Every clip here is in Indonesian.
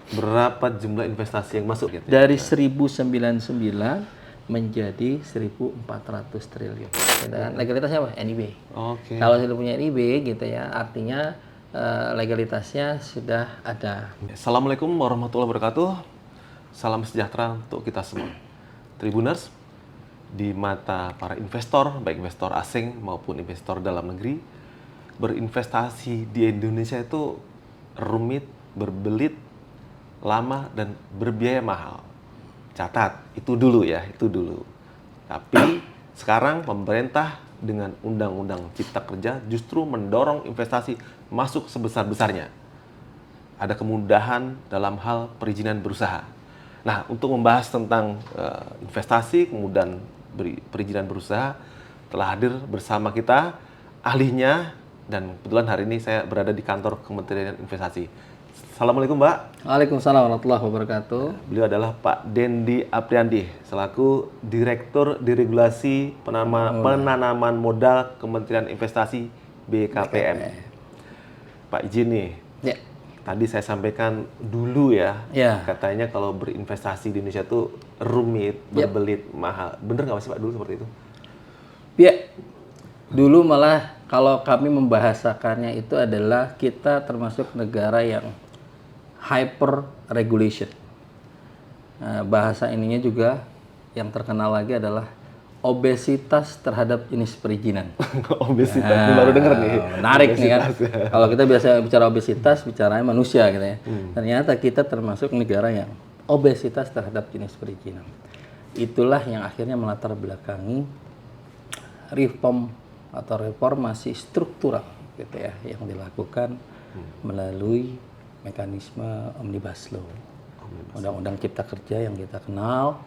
Berapa jumlah investasi yang masuk gitu? Dari 1099 menjadi 1.400 triliun. Dan legalitasnya apa? NIB. Oke. Kalau sudah punya NIB gitu ya, artinya legalitasnya sudah ada. Assalamualaikum warahmatullahi wabarakatuh. Salam sejahtera untuk kita semua. Tribuners, di mata para investor, baik investor asing maupun investor dalam negeri, berinvestasi di Indonesia itu rumit, berbelit, lama, dan berbiaya mahal. Catat, itu dulu ya, itu dulu. Tapi sekarang pemerintah dengan Undang-Undang Cipta Kerja justru mendorong investasi masuk sebesar-besarnya. Ada kemudahan dalam hal perizinan berusaha. Nah, untuk membahas tentang investasi, kemudian perizinan berusaha, telah hadir bersama kita ahlinya, dan kebetulan hari ini saya berada di kantor Kementerian Investasi. Assalamualaikum, Mbak. Waalaikumsalam warahmatullahi wabarakatuh. Beliau adalah Pak Dendi Apriandi, selaku Direktur Diregulasi Penanaman Modal Kementerian Investasi BKPM. Pak izin nih, Ya. tadi saya sampaikan dulu ya, Ya. katanya kalau berinvestasi di Indonesia tuh rumit, berbelit, mahal. Bener nggak sih Pak dulu seperti itu? Ya. Dulu malah kalau kami membahasakannya itu adalah kita termasuk negara yang hyper regulation. Bahasa ininya juga yang terkenal lagi adalah obesitas terhadap jenis perizinan. Obesitas, ini baru denger nih. Menarik nih kan. Obesitas, ya. Kalau kita biasa bicara obesitas, bicaranya manusia gitu ya. Ternyata kita termasuk negara yang obesitas terhadap jenis perizinan. Itulah yang akhirnya melatar belakangi reform atau reformasi struktural gitu ya yang dilakukan melalui mekanisme Omnibus Law. Undang-Undang Cipta Kerja yang kita kenal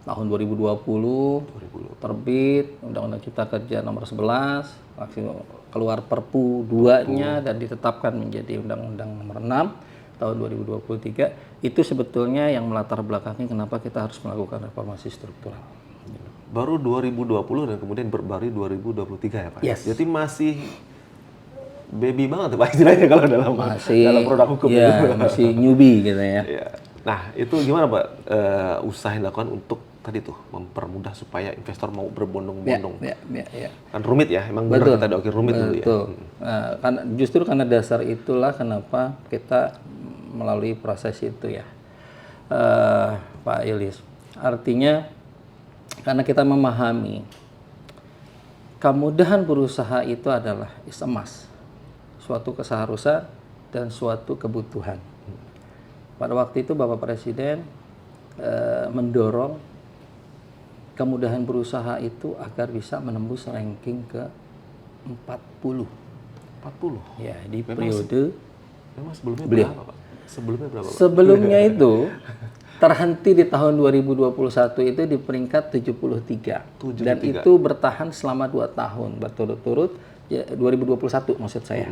tahun 2020 terbit Undang-Undang Cipta Kerja nomor 11, keluar Perpu 2-nya dan ditetapkan menjadi Undang-Undang nomor 6 tahun 2023. Itu sebetulnya yang melatar belakangi kenapa kita harus melakukan reformasi struktural. Baru 2020 dan kemudian berbaru 2023 ya Pak? Yes. Jadi masih baby banget Pak istilahnya kalau dalam produk hukum ya, itu. masih newbie gitu ya. Ya. Nah itu gimana Pak usaha yang dilakukan untuk tadi tuh mempermudah supaya investor mau berbondong-bondong? Ya. Kan rumit ya, emang benar kata Doki rumit dulu ya. Justru karena dasar itulah kenapa kita melalui proses itu ya, Pak Ilis. Artinya karena kita memahami kemudahan berusaha itu adalah is a must, suatu keseharusan dan suatu kebutuhan. Pada waktu itu Bapak Presiden mendorong kemudahan berusaha itu agar bisa menembus ranking ke 40. 40? Ya, di periode memang sebelumnya beliau. berapa Pak? Sebelumnya berapa Pak? Sebelumnya itu terhenti di tahun 2021 itu di peringkat 73. Dan itu bertahan selama 2 tahun berturut-turut, ya, 2021 maksud saya.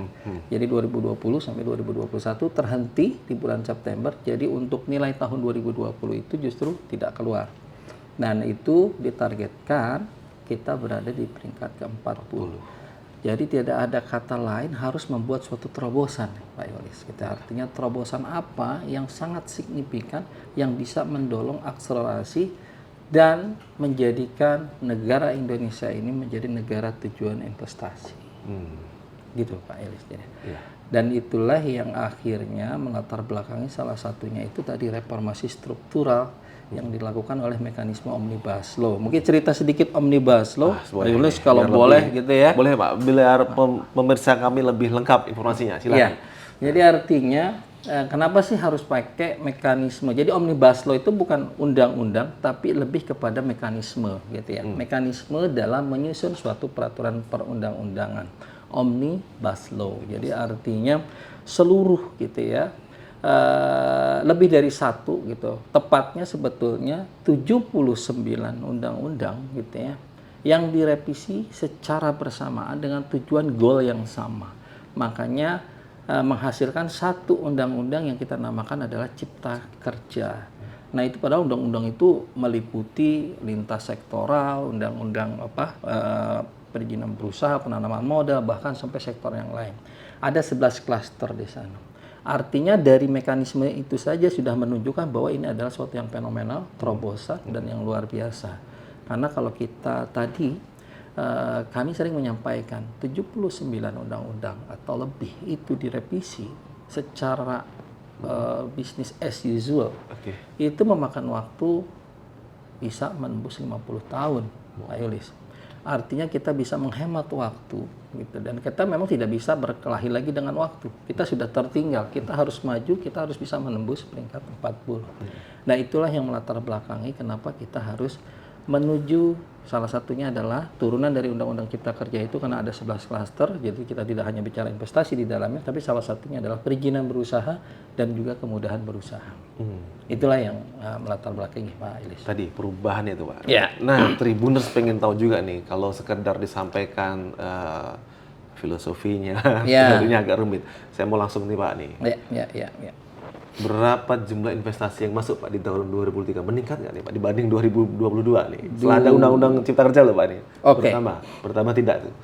Jadi 2020 sampai 2021 terhenti di bulan September. Jadi untuk nilai tahun 2020 itu justru tidak keluar. Dan itu ditargetkan kita berada di peringkat ke-40. Jadi tidak ada kata lain harus membuat suatu terobosan, Pak Yolis. Artinya terobosan apa yang sangat signifikan yang bisa mendorong akselerasi dan menjadikan negara Indonesia ini menjadi negara tujuan investasi. Gitu Pak Yolis. Dan itulah yang akhirnya melatar belakangi salah satunya itu tadi reformasi struktural yang dilakukan oleh mekanisme Omnibus Law. Mungkin cerita sedikit Omnibus Law, Yulis kalau boleh lebih, gitu ya. Boleh Pak, biar pemirsa kami lebih lengkap informasinya, silakan. Ya. Jadi artinya kenapa sih harus pakai mekanisme? Jadi Omnibus Law itu bukan undang-undang, tapi lebih kepada mekanisme gitu ya. Mekanisme dalam menyusun suatu peraturan perundang-undangan. Omnibus Law. Jadi artinya seluruh gitu ya. Lebih dari satu gitu. Tepatnya sebetulnya 79 undang-undang gitu ya yang direvisi secara bersamaan dengan tujuan goal yang sama. Makanya menghasilkan satu undang-undang yang kita namakan adalah Cipta Kerja. Nah, itu padahal undang-undang itu meliputi lintas sektoral, undang-undang perizinan berusaha, penanaman modal, bahkan sampai sektor yang lain. Ada 11 klaster di sana. Artinya dari mekanisme itu saja sudah menunjukkan bahwa ini adalah suatu yang fenomenal, terobosan, dan yang luar biasa. Karena kalau kita tadi, kami sering menyampaikan 79 undang-undang atau lebih itu direvisi secara business as usual. Itu memakan waktu bisa menembus 50 tahun, Pak Yulis. Artinya kita bisa menghemat waktu gitu, dan kita memang tidak bisa berkelahi lagi dengan waktu. Kita sudah tertinggal, kita harus maju, kita harus bisa menembus peringkat 40. Nah, itulah yang melatar belakangi kenapa kita harus menuju, salah satunya adalah turunan dari Undang-Undang Cipta Kerja itu, karena ada 11 klaster. Jadi kita tidak hanya bicara investasi di dalamnya, tapi salah satunya adalah perizinan berusaha dan juga kemudahan berusaha. Itulah yang melatar belakangi, Pak Ilis. Tadi perubahan itu, Pak. Ya. Nah, Tribuners pengen tahu juga nih, kalau sekedar disampaikan filosofinya, teorinya agak rumit. Saya mau langsung nih, Pak nih. Ya. Berapa jumlah investasi yang masuk, Pak, di tahun 2003? Meningkat nggak nih, Pak, dibanding 2022 nih? Setelah ada Undang-Undang Cipta Kerja loh, Pak nih. Oke. Pertama tidak tuh.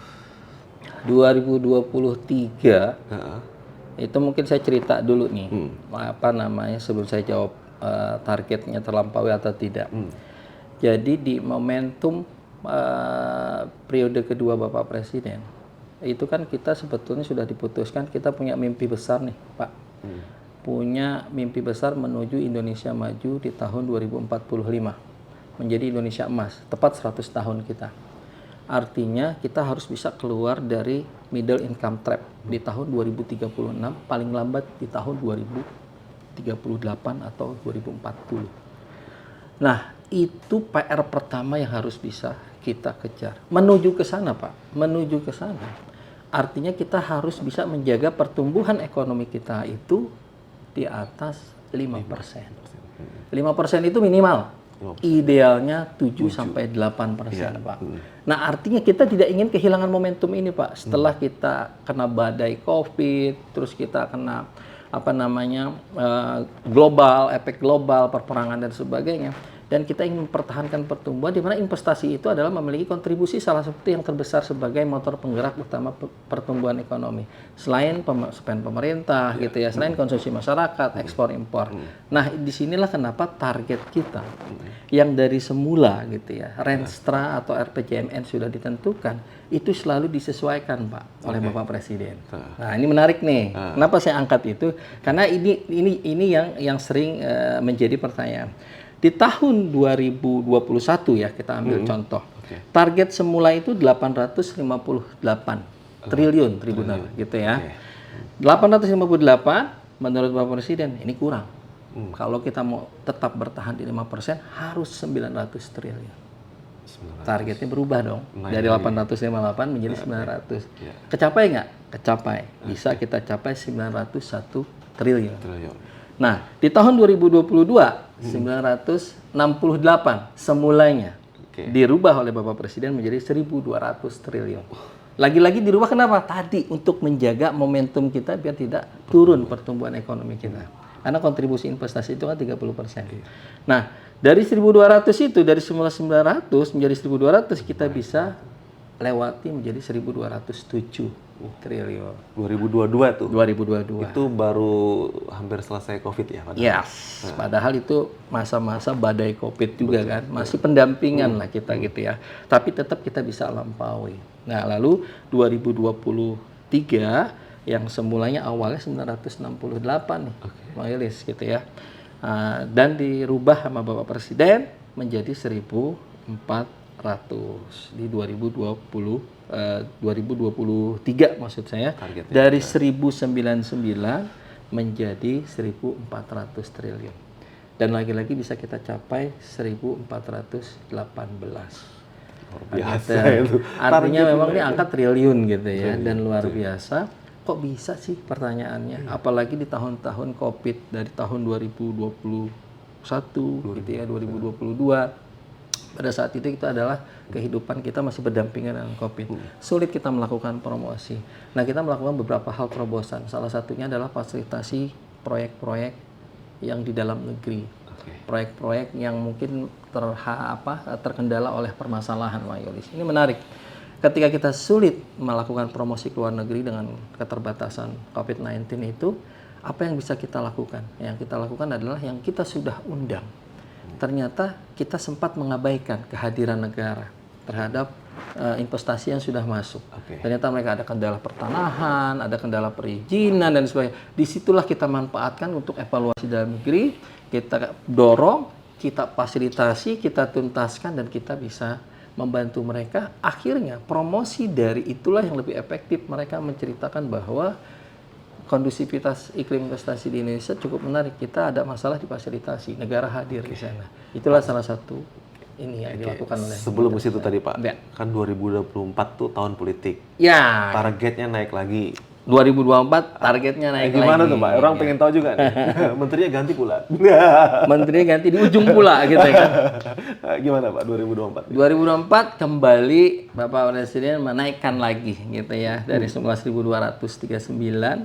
2023 itu mungkin saya cerita dulu nih, apa namanya, sebelum saya jawab targetnya terlampaui atau tidak. Jadi di momentum periode kedua Bapak Presiden, itu kan kita sebetulnya sudah diputuskan, kita punya mimpi besar nih, Pak. Punya mimpi besar menuju Indonesia maju di tahun 2045. Menjadi Indonesia emas, tepat 100 tahun kita. Artinya kita harus bisa keluar dari middle income trap di tahun 2036, paling lambat di tahun 2038 atau 2040. Nah, itu PR pertama yang harus bisa kita kejar. Menuju ke sana, Pak. Menuju ke sana. Artinya kita harus bisa menjaga pertumbuhan ekonomi kita itu di atas 5%. 5% itu minimal. Idealnya 7 sampai 8%, Pak. Nah, artinya kita tidak ingin kehilangan momentum ini, Pak. Setelah kita kena badai Covid, terus kita kena global, efek global, perperangan dan sebagainya. Dan kita ingin mempertahankan pertumbuhan, di mana investasi itu adalah memiliki kontribusi salah satu yang terbesar sebagai motor penggerak utama pertumbuhan ekonomi. Selain spend pemerintah, gitu ya, selain konsumsi masyarakat, ekspor impor. Nah, disinilah kenapa target kita yang dari semula, gitu ya, Renstra atau RPJMN sudah ditentukan, itu selalu disesuaikan, Pak, oleh Bapak Presiden. Nah, ini menarik nih. Kenapa saya angkat itu? Karena ini yang sering menjadi pertanyaan. Di tahun 2021 ya, kita ambil contoh. Target semula itu 858 triliun Tribunal, gitu ya. 858 menurut Bapak Presiden ini kurang. Kalau kita mau tetap bertahan di 5%, harus 900 triliun. Targetnya berubah dong. Dari 858 menjadi 900. Kecapai nggak? Kecapai. Bisa kita capai 901 triliun. Nah, di tahun 2022, 968 semulanya dirubah oleh Bapak Presiden menjadi 1.200 triliun. Lagi-lagi dirubah kenapa? Tadi untuk menjaga momentum kita biar tidak turun pertumbuhan ekonomi kita. Karena kontribusi investasi itu kan 30%. Nah, dari 1.200 itu, dari semula 900 menjadi 1.200, kita bisa lewati menjadi 1.207 triliun. 2022 tuh. 2022. Itu baru hampir selesai Covid ya, padahal. Yes. Padahal itu masa-masa badai Covid juga kan. Masih pendampingan lah kita gitu ya. Tapi tetap kita bisa lampaui. Nah, lalu 2023 yang semulanya awalnya 968 nih, Bang Elis gitu ya. Dan dirubah sama Bapak Presiden menjadi 1.400 di 2023 maksud saya. Targetnya dari 1.099 menjadi 1.400 triliun. Dan lagi-lagi bisa kita capai 1.418. Biasa itu. Artinya memang ini angka triliun gitu ya, dan luar biasa. Kok bisa sih pertanyaannya? Apalagi di tahun-tahun Covid, dari tahun 2021 gitu ya, 2022. Pada saat itu adalah kehidupan kita masih berdampingan dengan Covid. Sulit kita melakukan promosi. Nah, kita melakukan beberapa hal terobosan. Salah satunya adalah fasilitasi proyek-proyek yang di dalam negeri. Proyek-proyek yang mungkin terkendala oleh permasalahan, Pak Yoris. Ini menarik. Ketika kita sulit melakukan promosi ke luar negeri dengan keterbatasan COVID-19 itu, Apa yang bisa kita lakukan? Yang kita lakukan adalah yang kita sudah undang. Ternyata kita sempat mengabaikan kehadiran negara terhadap investasi yang sudah masuk. Ternyata mereka ada kendala pertanahan, ada kendala perizinan dan sebagainya. Disitulah kita manfaatkan untuk evaluasi dalam negeri, kita dorong, kita fasilitasi, kita tuntaskan, dan kita bisa membantu mereka. Akhirnya promosi dari itulah yang lebih efektif. Mereka menceritakan bahwa kondusivitas iklim investasi di Indonesia cukup menarik. Kita ada masalah di fasilitasi, negara hadir di sana. Itulah salah satu ini yang dilakukan oleh. Sebelum ke situ tadi Pak, kan 2024 tuh tahun politik. Ya. Targetnya naik lagi. 2024 targetnya naik lagi. Gimana tuh Pak? Orang pengen tahu juga nih. Menterinya ganti pula. Menterinya ganti di ujung pula gitu kan. Gimana Pak 2024? 2024 kembali Bapak Presiden menaikkan lagi gitu ya, dari semula 1.239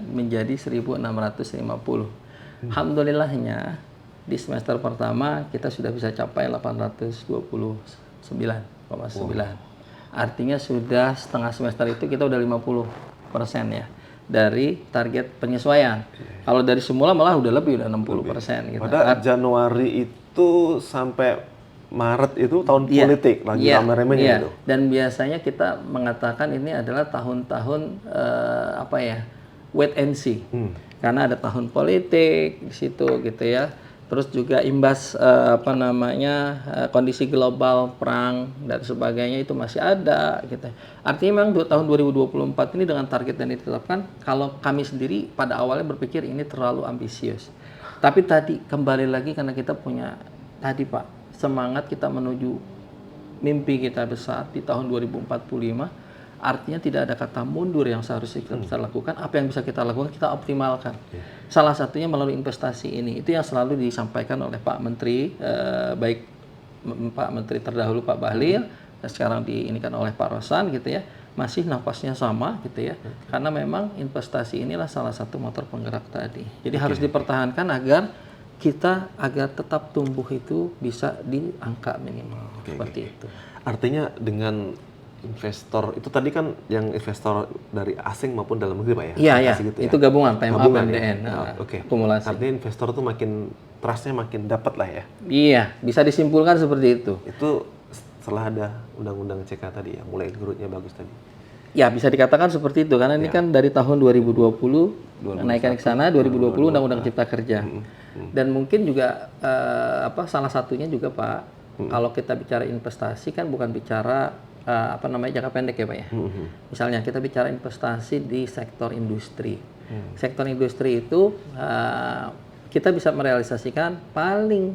menjadi 1.650. Alhamdulillahnya di semester pertama kita sudah bisa capai 829,9. Artinya sudah setengah semester itu kita udah 50% ya dari target penyesuaian. Kalau dari semula malah udah lebih, udah 60% gitu. Pada Januari itu sampai Maret itu tahun politik, lagi rame-ramenya itu. Dan biasanya kita mengatakan ini adalah tahun-tahun wait and see. Karena ada tahun politik di situ gitu ya. Terus juga imbas kondisi global, perang dan sebagainya itu masih ada gitu. Artinya memang tahun 2024 ini dengan target yang ditetapkan, kalau kami sendiri pada awalnya berpikir ini terlalu ambisius. Tapi tadi kembali lagi karena kita punya tadi Pak, semangat kita menuju mimpi kita besar di tahun 2045. Artinya tidak ada kata mundur yang seharusnya kita bisa lakukan. Apa yang bisa kita lakukan, kita optimalkan. Salah satunya melalui investasi ini. Itu yang selalu disampaikan oleh Pak Menteri, baik Pak Menteri terdahulu Pak Bahlil, sekarang diinikan oleh Pak Rosan gitu ya. Masih nafasnya sama gitu ya. Karena memang investasi inilah salah satu motor penggerak tadi. Jadi harus dipertahankan agar tetap tumbuh itu bisa di angka minimal. Seperti itu. Artinya dengan investor itu tadi kan yang investor dari asing maupun dalam negeri Pak ya? Iya, gitu itu ya? Gabungan PMA PMDN. Akumulasi. Artinya investor tuh makin trustnya makin dapat lah ya? Iya, bisa disimpulkan seperti itu. Itu setelah ada undang-undang CK tadi ya, mulai growth-nya bagus tadi. Ya, bisa dikatakan seperti itu karena ini kan dari tahun 2020 naikkan ke sana, 2020 Undang-Undang Cipta Kerja. Dan mungkin juga salah satunya juga Pak, kalau kita bicara investasi kan bukan bicara jangka pendek ya Pak ya. Misalnya kita bicara investasi di sektor industri. Sektor industri itu kita bisa merealisasikan paling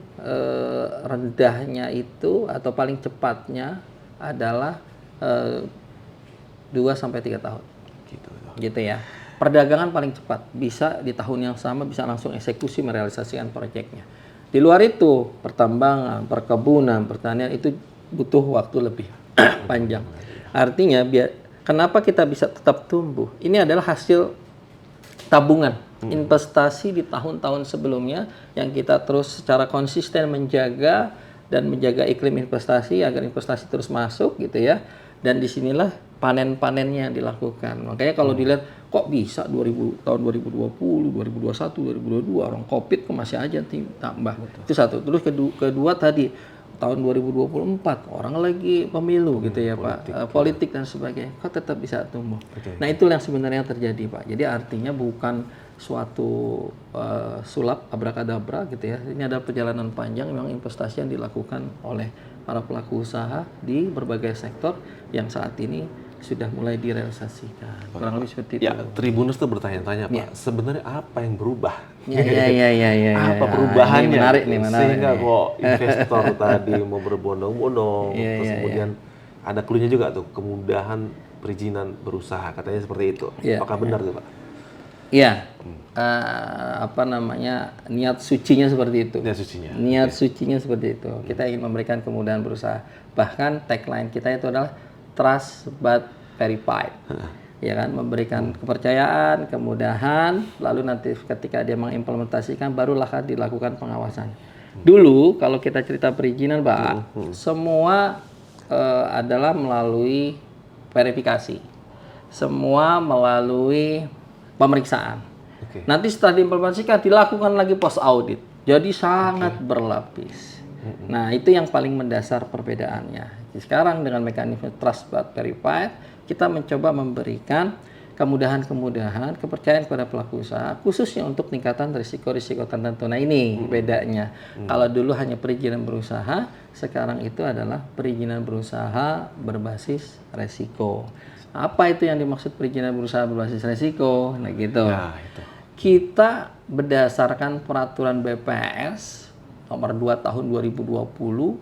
rendahnya itu atau paling cepatnya adalah 2-3 tahun. Gitu ya. Perdagangan paling cepat bisa di tahun yang sama bisa langsung eksekusi merealisasikan proyeknya. Di luar itu pertambangan, perkebunan, pertanian itu butuh waktu lebih panjang. Artinya kenapa kita bisa tetap tumbuh? Ini adalah hasil tabungan investasi di tahun-tahun sebelumnya yang kita terus secara konsisten menjaga dan menjaga iklim investasi agar investasi terus masuk gitu ya. Dan disinilah panen-panennya yang dilakukan. Makanya kalau dilihat kok bisa tahun 2020, 2021, 2022 orang Covid kok masih aja tambah. Itu satu. Terus kedua tadi tahun 2024 orang lagi pemilu gitu ya Pak, politik dan sebagainya, kok tetap bisa tumbuh. Nah itulah yang sebenarnya terjadi Pak. Jadi artinya bukan suatu sulap abrakadabra gitu ya. Ini adalah perjalanan panjang, memang investasi yang dilakukan oleh para pelaku usaha di berbagai sektor yang saat ini sudah mulai direalisasikan. Kurang lebih seperti itu. Ya, Tribuners tuh bertanya-tanya Pak, sebenarnya apa yang berubah? Apa perubahannya? Menarik nih. Sehingga kok investor tadi mau berbondong-bondong, terus kemudian ada clue-nya juga tuh, kemudahan perizinan berusaha, katanya seperti itu. Apakah benar tuh Pak? Iya. Niat sucinya seperti itu. Niat sucinya seperti itu. Kita ingin memberikan kemudahan berusaha. Bahkan tagline kita itu adalah trust but verified. Ya kan, memberikan kepercayaan, kemudahan, lalu nanti ketika dia mengimplementasikan barulah dilakukan pengawasan. Dulu kalau kita cerita perizinan Pak, semua adalah melalui verifikasi. Semua melalui pemeriksaan. Nanti setelah diimplementasikan dilakukan lagi post audit. Jadi sangat berlapis. Nah, itu yang paling mendasar perbedaannya. Sekarang dengan mekanisme Trust but Verified, kita mencoba memberikan kemudahan-kemudahan, kepercayaan kepada pelaku usaha, khususnya untuk tingkatan risiko-risiko tertentu. Nah, ini bedanya. Kalau dulu hanya perizinan berusaha, sekarang itu adalah perizinan berusaha berbasis resiko. Apa itu yang dimaksud perizinan berusaha berbasis resiko? Nah, gitu. Ya, itu. Kita berdasarkan peraturan BPS nomor 2 tahun 2020,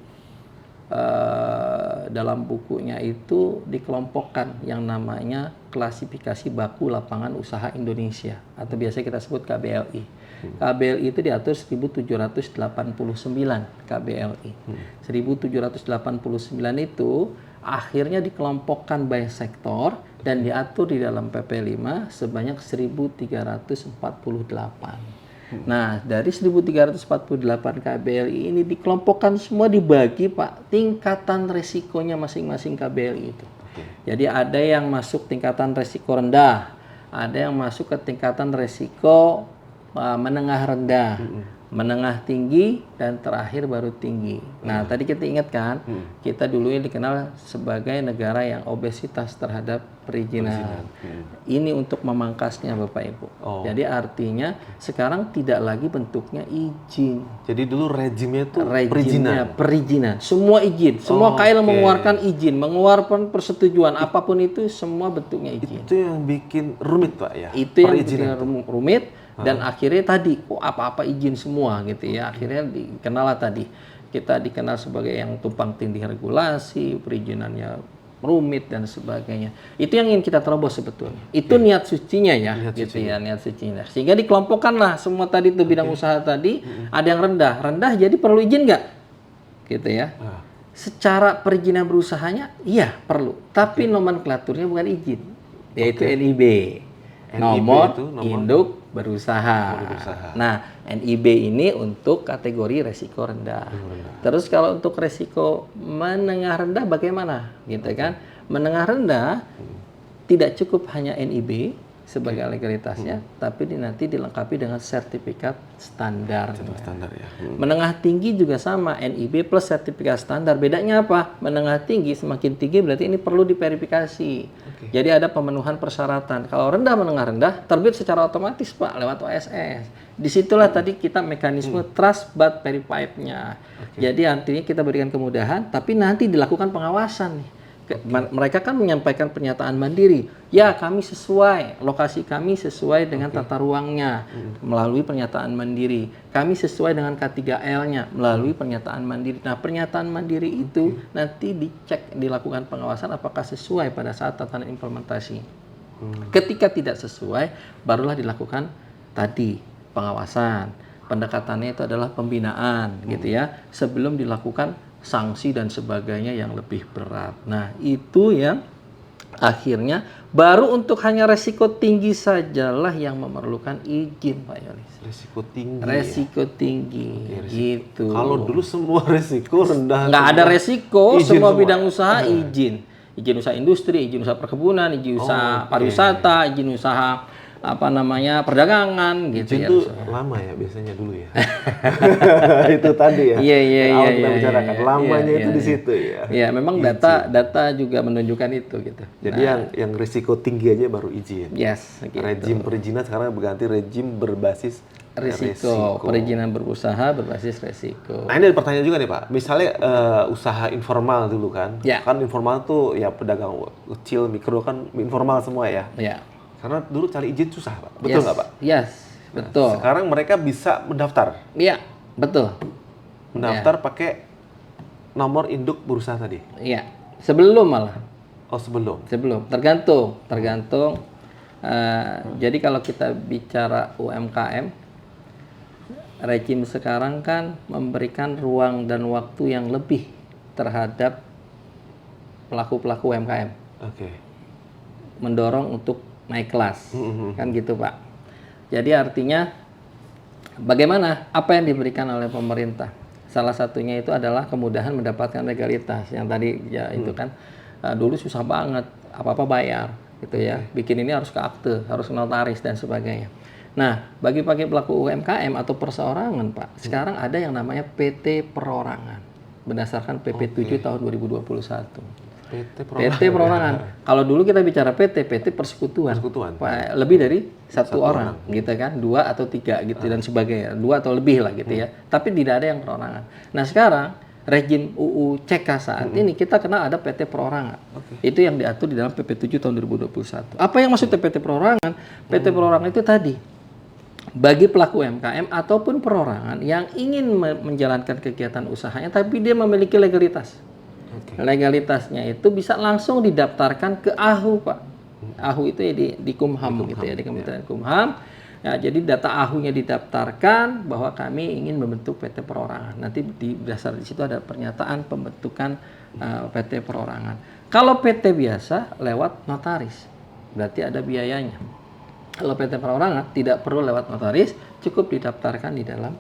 dalam bukunya itu dikelompokkan yang namanya klasifikasi baku lapangan usaha Indonesia atau biasa kita sebut KBLI. KBLI itu diatur 1789 KBLI. 1789 itu akhirnya dikelompokkan by sektor dan diatur di dalam PP 5 sebanyak 1348. Nah, dari 1348 KBLI ini dikelompokkan semua, dibagi Pak tingkatan resikonya masing-masing KBLI itu. Jadi ada yang masuk tingkatan resiko rendah, ada yang masuk ke tingkatan resiko menengah rendah, menengah tinggi, dan terakhir baru tinggi. Nah, tadi kita ingat kan, kita dulu ini dikenal sebagai negara yang obesitas terhadap perizinan. Ini untuk memangkasnya Bapak Ibu. Jadi artinya sekarang tidak lagi bentuknya izin. Jadi dulu rejimnya itu perizinan. Semua izin. Semua KL mengeluarkan izin, mengeluarkan persetujuan, apapun itu semua bentuknya izin. Itu yang bikin rumit Pak ya? Itu yang bikin rumit. Dan akhirnya tadi apa-apa izin semua gitu ya. Akhirnya dikenal tadi, kita dikenal sebagai yang tumpang tindih regulasi, perizinannya rumit dan sebagainya. Itu yang ingin kita terobos sebetulnya. Itu niat sucinya ya, niat sucinya. Sehingga dikelompokkanlah semua tadi itu bidang usaha tadi. Ada yang rendah jadi perlu izin nggak? Gitu ya. Secara perizinan berusahanya iya perlu, tapi nomenklaturnya bukan izin, yaitu NIB. Nomor induk berusaha. Nah, NIB ini untuk kategori resiko rendah. Terus kalau untuk resiko menengah rendah bagaimana? Gitu kan? Menengah rendah tidak cukup hanya NIB sebagai legalitasnya, tapi nanti dilengkapi dengan sertifikat standar. Standar ya. Menengah tinggi juga sama, NIB plus sertifikat standar. Bedanya apa? Menengah tinggi, semakin tinggi berarti ini perlu diverifikasi. Jadi ada pemenuhan persyaratan. Kalau rendah menengah rendah terbit secara otomatis Pak lewat OSS. Disitulah tadi kita mekanisme trust but verified-nya. Jadi artinya kita berikan kemudahan, tapi nanti dilakukan pengawasan nih. Mereka kan menyampaikan pernyataan mandiri, ya kami sesuai, lokasi kami sesuai dengan tata ruangnya melalui pernyataan mandiri, kami sesuai dengan K3L-nya melalui pernyataan mandiri. Nah, pernyataan mandiri itu nanti dicek, dilakukan pengawasan apakah sesuai pada saat tatanan implementasi. Ketika tidak sesuai, barulah dilakukan tadi pengawasan. Pendekatannya itu adalah pembinaan gitu ya, sebelum dilakukan sanksi dan sebagainya yang lebih berat. Nah, itu yang akhirnya baru untuk hanya resiko tinggi sajalah yang memerlukan izin, Pak Yoris. Resiko tinggi. Resiko tinggi, gitu. Kalau dulu semua resiko rendah. Nggak ada resiko, semua bidang usaha izin. Izin usaha industri, izin usaha perkebunan, izin usaha pariwisata, izin usaha perdagangan gitu izin ya. Itu lama ya biasanya dulu ya. Itu tadi ya. Iya. Kita bicarakan lamanya itu di situ ya. Iya, memang data juga menunjukkan itu gitu. Jadi yang risiko tinggi aja baru izin. Yes, gitu. Rejim perizinan sekarang berganti rejim berbasis risiko. Perizinan berusaha berbasis resiko. Nah, ini ada pertanyaan juga nih Pak. Misalnya usaha informal dulu kan. Kan informal tuh ya pedagang kecil, mikro kan informal semua ya. Iya. Karena dulu cari izin susah, Pak. Betul nggak, Pak? Yes, betul. Sekarang mereka bisa mendaftar. Iya, betul. Mendaftar pakai nomor induk berusaha tadi. Iya, sebelum malah. Oh, sebelum. Tergantung. Jadi kalau kita bicara UMKM, rejim sekarang kan memberikan ruang dan waktu yang lebih terhadap pelaku-pelaku UMKM. Mendorong untuk naik kelas, kan gitu Pak. Jadi artinya bagaimana apa yang diberikan oleh pemerintah? Salah satunya itu adalah kemudahan mendapatkan legalitas. Yang tadi ya itu kan dulu susah banget, apa-apa bayar gitu ya. Bikin ini harus ke akte, harus ke notaris dan sebagainya. Nah, bagi pelaku UMKM atau perseorangan, Pak, sekarang ada yang namanya PT Perorangan berdasarkan PP 7 tahun 2021. PT Perorangan. Kalau dulu kita bicara PT persekutuan. Pak, lebih dari satu orang, gitu kan, 2 atau 3 gitu dan sebagainya, 2 atau lebih lah gitu ya. Tapi tidak ada yang perorangan. Nah, sekarang rejim UU CK saat ini kita kenal ada PT Perorangan. Itu yang diatur di dalam PP 7 tahun 2021. Apa yang maksudnya PT Perorangan? PT Perorangan itu tadi bagi pelaku UMKM ataupun perorangan yang ingin menjalankan kegiatan usahanya tapi dia memiliki legalitas. Legalitasnya itu bisa langsung didaftarkan ke AHU, Pak. AHU itu ya di Kumham gitu ya, di Kementerian Kumham. Ya, jadi data AHU-nya didaftarkan bahwa kami ingin membentuk PT Perorangan. Nanti di dasar di situ ada pernyataan pembentukan PT Perorangan. Kalau PT biasa lewat notaris, berarti ada biayanya. Kalau PT Perorangan tidak perlu lewat notaris, cukup didaftarkan di dalam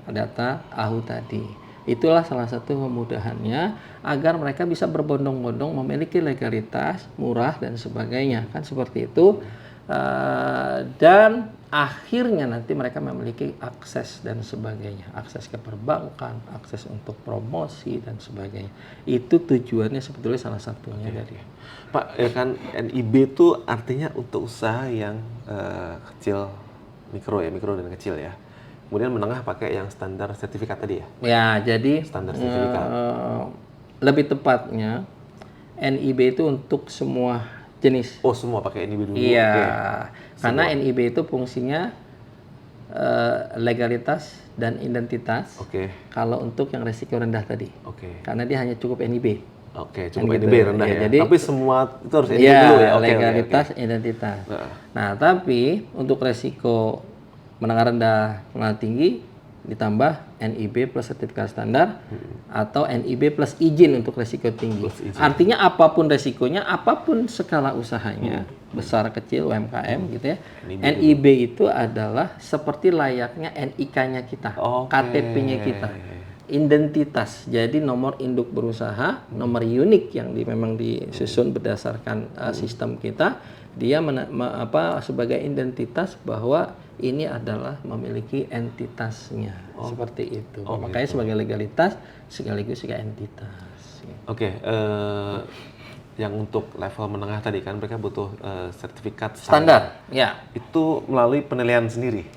data AHU tadi. Itulah salah satu kemudahannya agar mereka bisa berbondong-bondong memiliki legalitas, murah dan sebagainya, kan seperti itu. Dan akhirnya nanti mereka memiliki akses dan sebagainya, akses ke perbankan, akses untuk promosi dan sebagainya. Itu tujuannya sebetulnya salah satunya dari. Pak, ya kan NIB itu artinya untuk usaha yang kecil, mikro dan kecil ya. Kemudian menengah pakai yang standar sertifikat tadi ya? Ya, jadi standar sertifikat. Lebih tepatnya NIB itu untuk semua jenis. Oh, semua pakai NIB dulu? Iya, karena NIB itu fungsinya legalitas dan identitas. Kalau untuk yang resiko rendah tadi. Karena dia hanya cukup NIB. Cukup NIB rendah ya. Jadi, tapi semua itu harus NIB dulu ya? Legalitas, identitas. Nah, tapi untuk resiko menengah rendah, menengah tinggi ditambah NIB plus sertifikat standar atau NIB plus izin untuk resiko tinggi. Artinya apapun resikonya, apapun skala usahanya, besar kecil UMKM gitu ya. NIB itu adalah seperti layaknya NIK-nya kita, KTP-nya kita. Identitas, jadi nomor induk berusaha, nomor unik yang memang disusun berdasarkan sistem kita, dia sebagai identitas bahwa ini adalah memiliki entitasnya, seperti itu. Makanya sebagai legalitas sekaligus juga entitas. Yang untuk level menengah tadi kan mereka butuh sertifikat standar. Ya. Itu melalui penilaian sendiri.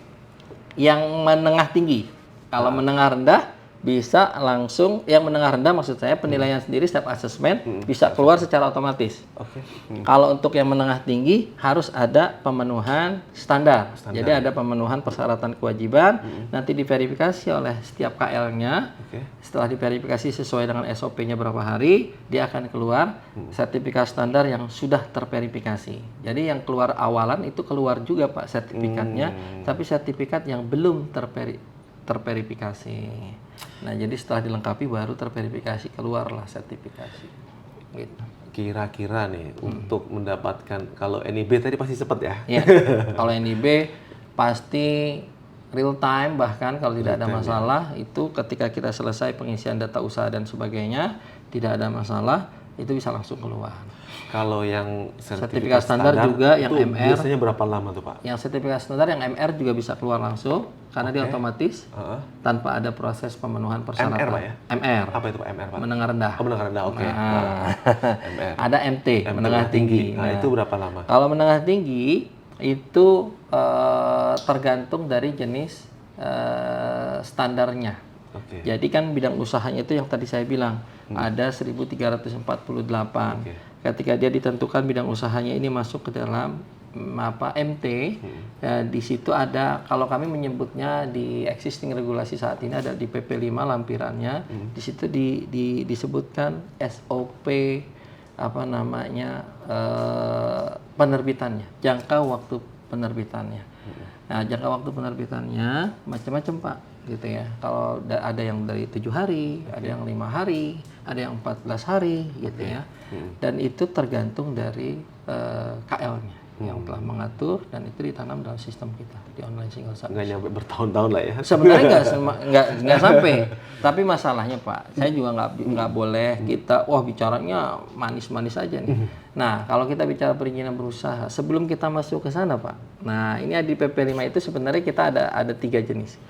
Yang menengah tinggi, kalau menengah rendah bisa langsung, yang menengah rendah maksud saya penilaian sendiri, step assessment bisa keluar secara otomatis. Kalau untuk yang menengah tinggi harus ada pemenuhan standar. Jadi ada pemenuhan persyaratan kewajiban, nanti diverifikasi oleh setiap KL-nya. Setelah diverifikasi sesuai dengan SOP-nya berapa hari, dia akan keluar sertifikat standar yang sudah terverifikasi. Jadi yang keluar awalan itu keluar juga Pak sertifikatnya, tapi sertifikat yang belum terverifikasi. Nah, jadi setelah dilengkapi baru terverifikasi, keluarlah sertifikasi. Gitu. Kira-kira nih untuk mendapatkan, kalau NIB tadi pasti cepat ya? Iya. Kalau NIB pasti real time, bahkan kalau tidak ada masalah itu ketika kita selesai pengisian data usaha dan sebagainya tidak ada masalah, itu bisa langsung keluar. Kalau yang sertifikat standar juga yang MR biasanya berapa lama tuh Pak? Yang sertifikat standar yang MR juga bisa keluar langsung karena dia otomatis tanpa ada proses pemenuhan persyaratan. MR Pak ya? MR. Apa itu Pak MR Pak? Menengah rendah. Oh, menengah rendah, oke. MR. Ada MT, menengah tinggi. Nah, itu berapa lama? Kalau menengah tinggi itu tergantung dari jenis standarnya. Jadi kan bidang usahanya itu yang tadi saya bilang ada 1348. Ketika dia ditentukan bidang usahanya ini masuk ke dalam MT, di situ ada, kalau kami menyebutnya di existing regulasi saat ini ada di PP 5 lampirannya, di situ disebutkan SOP penerbitannya, jangka waktu penerbitannya. Nah, jangka waktu penerbitannya macam-macam Pak, gitu ya. Kalau ada yang dari 7 hari, ada yang 5 hari, ada yang 14 hari, gitu ya. Dan itu tergantung dari KL-nya. yang telah mengatur dan itu ditanam dalam sistem kita di online single submission. Nggak nyampe bertahun-tahun lah ya. Sebenarnya nggak sampai, tapi masalahnya Pak, saya juga nggak boleh kita bicaranya manis-manis aja nih. Nah, kalau kita bicara perizinan berusaha, sebelum kita masuk ke sana Pak, nah ini di PP 5 itu sebenarnya kita ada 3 jenis.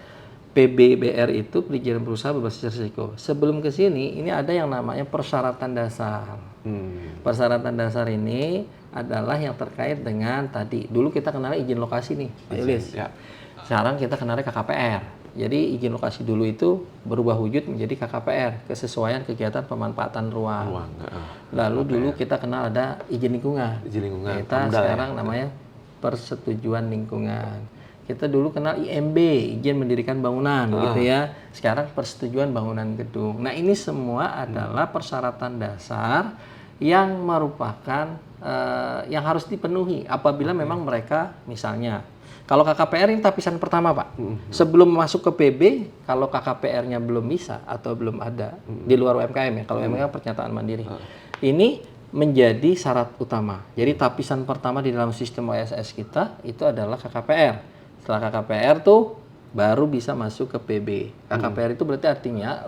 PBBR itu perizinan berusaha berbasis risiko. Sebelum ke sini, ini ada yang namanya persyaratan dasar. Persyaratan dasar ini adalah yang terkait dengan tadi. Dulu kita kenal izin lokasi nih, Pak Yulis. Ya. Sekarang kita kenalnya KKPR. Jadi izin lokasi dulu itu berubah wujud menjadi KKPR, kesesuaian kegiatan pemanfaatan ruang. Lalu dulu kita kenal ada izin lingkungan. Izin lingkungan. Kita sekarang namanya persetujuan lingkungan. Kita dulu kenal IMB, izin mendirikan bangunan gitu ya. Sekarang persetujuan bangunan gedung. Nah, ini semua adalah persyaratan dasar yang merupakan yang harus dipenuhi apabila memang mereka misalnya kalau KKPR ini tapisan pertama Pak. Sebelum masuk ke PB, kalau KKPR-nya belum bisa atau belum ada di luar UMKM ya. Kalau UMKM pernyataan mandiri. Ini menjadi syarat utama. Jadi tapisan pertama di dalam sistem OSS kita itu adalah KKPR. Setelah KKPR tuh baru bisa masuk ke PB. KKPR itu berarti artinya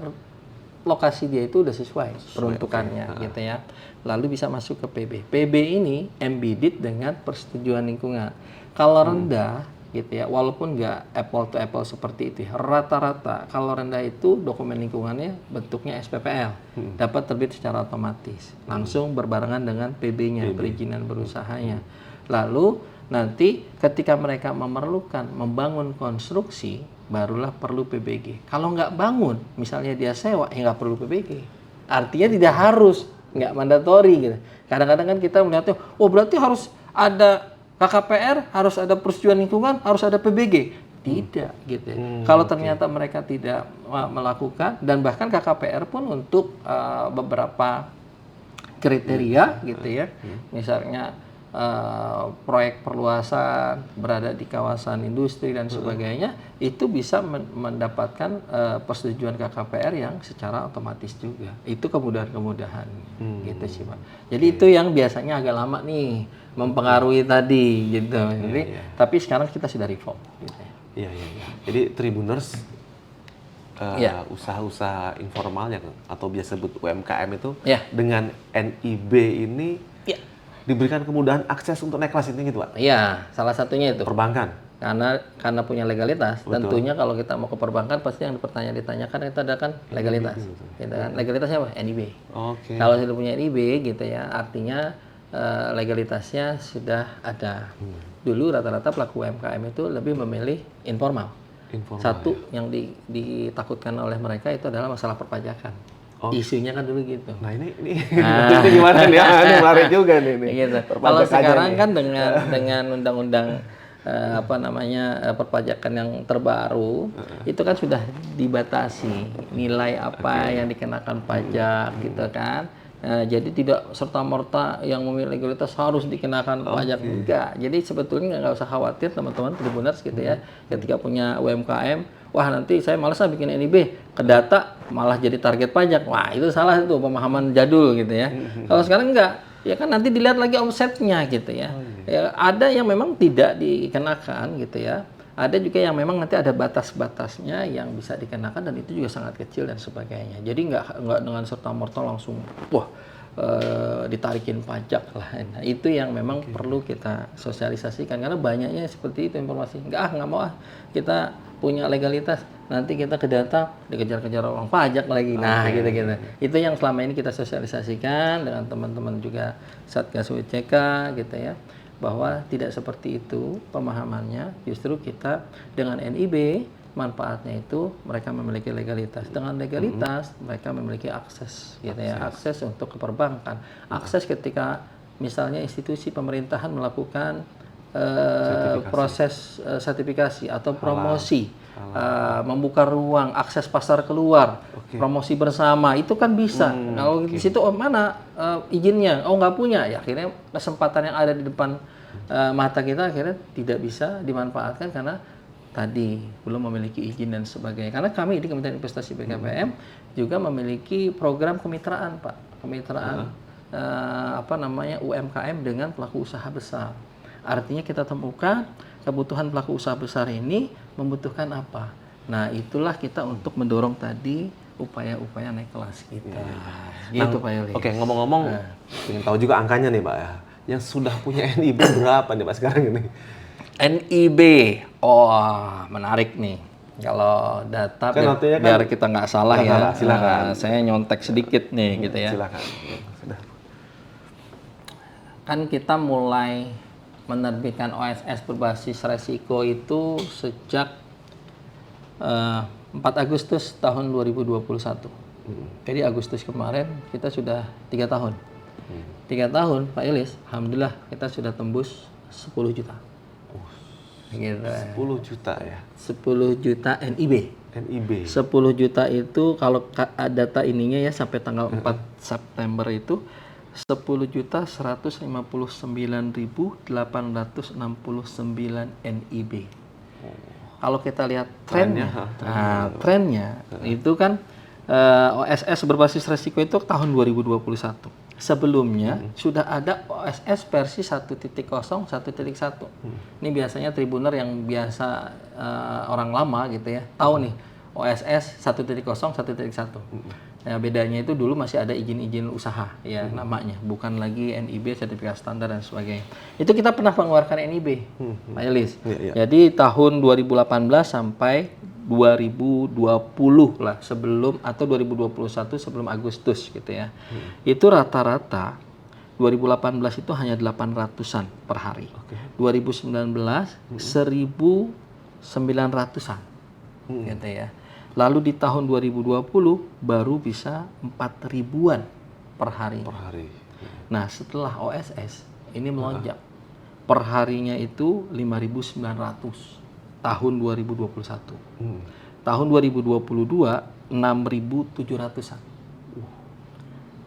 lokasi dia itu udah sesuai peruntukannya gitu ya. Lalu bisa masuk ke PB. PB ini embedded dengan persetujuan lingkungan. Kalau rendah gitu ya, walaupun nggak apple to apple seperti itu, rata-rata kalau rendah itu dokumen lingkungannya bentuknya SPPL, dapat terbit secara otomatis, langsung berbarengan dengan PB-nya, perizinan berusahanya. Lalu nanti ketika mereka memerlukan membangun konstruksi, barulah perlu PBG. Kalau nggak bangun, misalnya dia sewa, ya nggak perlu PBG. Artinya tidak harus, nggak mandatori gitu. Kadang-kadang kan kita melihatnya, berarti harus ada KKPR, harus ada persetujuan lingkungan, harus ada PBG. Tidak gitu. Kalau ternyata mereka tidak melakukan, dan bahkan KKPR pun untuk beberapa kriteria gitu ya, misalnya proyek perluasan berada di kawasan industri dan sebagainya, itu bisa mendapatkan persetujuan KKPR yang secara otomatis juga. Itu kemudahan-kemudahan gitu sih Pak. Jadi itu yang biasanya agak lama nih mempengaruhi tadi gitu. Jadi tapi sekarang kita sudah reform. Gitu. Iya. Jadi Tribuners usaha-usaha informal yang atau biasa sebut UMKM itu dengan NIB ini diberikan kemudahan akses untuk naik kelas ini gitu Pak? Iya, salah satunya itu. Perbankan? Karena punya legalitas. Betul. Tentunya kalau kita mau ke perbankan pasti yang ditanyakan itu ada kan legalitas. Gitu kan. Legalitasnya apa? NIB. Okay. Kalau sudah punya NIB gitu ya, artinya legalitasnya sudah ada. Dulu rata-rata pelaku UMKM itu lebih memilih informal. Satu yang ditakutkan oleh mereka itu adalah masalah perpajakan. Isunya kan dulu gitu. Nah ini gimana nih? Ini menarik juga nih. Gitu. Kalau sekarang kan dengan undang-undang perpajakan yang terbaru itu kan sudah dibatasi nilai apa yang dikenakan pajak gitu kan. Jadi tidak serta-merta yang memiliki legalitas harus dikenakan pajak, enggak. Jadi sebetulnya nggak usah khawatir teman-teman Tribuners gitu ya. Ketika punya UMKM, wah nanti saya malas bikin NIB, ke data malah jadi target pajak. Wah itu salah, itu pemahaman jadul gitu ya. Kalau sekarang enggak, ya kan nanti dilihat lagi omsetnya gitu ya. Ya ada yang memang tidak dikenakan gitu ya. Ada juga yang memang nanti ada batas-batasnya yang bisa dikenakan dan itu juga sangat kecil dan sebagainya. Jadi nggak dengan serta-merta langsung ditarikin pajak lah. Nah, itu yang memang perlu kita sosialisasikan karena banyaknya seperti itu informasi. Nggak mau kita punya legalitas, nanti kita ke data dikejar-kejar orang pajak lagi. Nah, gitu-gitu. Itu yang selama ini kita sosialisasikan dengan teman-teman juga Satgas WCK gitu ya. Bahwa tidak seperti itu pemahamannya, justru kita dengan NIB manfaatnya itu mereka memiliki legalitas, dengan legalitas mereka memiliki akses gitu ya, akses untuk ke perbankan, akses ketika misalnya institusi pemerintahan melakukan proses sertifikasi atau promosi, membuka ruang akses pasar keluar, promosi bersama itu kan bisa. Kalau di situ mana izinnya? Nggak punya, ya akhirnya kesempatan yang ada di depan mata kita akhirnya tidak bisa dimanfaatkan karena tadi belum memiliki izin dan sebagainya. Karena kami di Kementerian Investasi BKPM juga memiliki program kemitraan Pak, kemitraan UMKM dengan pelaku usaha besar. Artinya kita temukan kebutuhan pelaku usaha besar ini membutuhkan apa. Nah, itulah kita untuk mendorong tadi upaya-upaya naik kelas kita. Gitu Pak Yolis. Oke, ngomong-ngomong, ingin tahu juga angkanya nih Pak ya. Yang sudah punya NIB berapa nih Pak sekarang ini? NIB, menarik nih. Kalau data Kan biar kita nggak salah ya, silakan. saya nyontek sedikit nih gitu ya. Silakan. Sudah. Kan kita mulai menerbitkan OSS berbasis resiko itu sejak 4 Agustus tahun 2021. Jadi Agustus kemarin kita sudah 3 tahun. 3 tahun Pak Ilis, alhamdulillah kita sudah tembus 10 juta. Gitu. 10 juta ya? 10 juta NIB. NIB. 10 juta itu kalau data ininya ya sampai tanggal 4 September itu 10.159.869 NIB. Kalau kita lihat trennya, trennya itu kan OSS berbasis resiko itu tahun 2021. Sebelumnya sudah ada OSS versi 1.0, 1.1. Ini biasanya tribuner yang biasa orang lama gitu ya, tahu nih OSS 1.0, 1.1. Nah, bedanya itu dulu masih ada izin-izin usaha ya namanya, bukan lagi NIB sertifikat standar dan sebagainya. Itu kita pernah mengeluarkan NIB, Pak Elis. Jadi tahun 2018 sampai 2020 lah sebelum atau 2021 sebelum Agustus gitu ya. Itu rata-rata 2018 itu hanya 800-an per hari. 2019 1.900-an gitu ya. Lalu di tahun 2020 baru bisa 4.000-an per hari. Nah, setelah OSS ini melonjak. Per harinya itu 5.900 tahun 2021. Tahun 2022 6.700-an.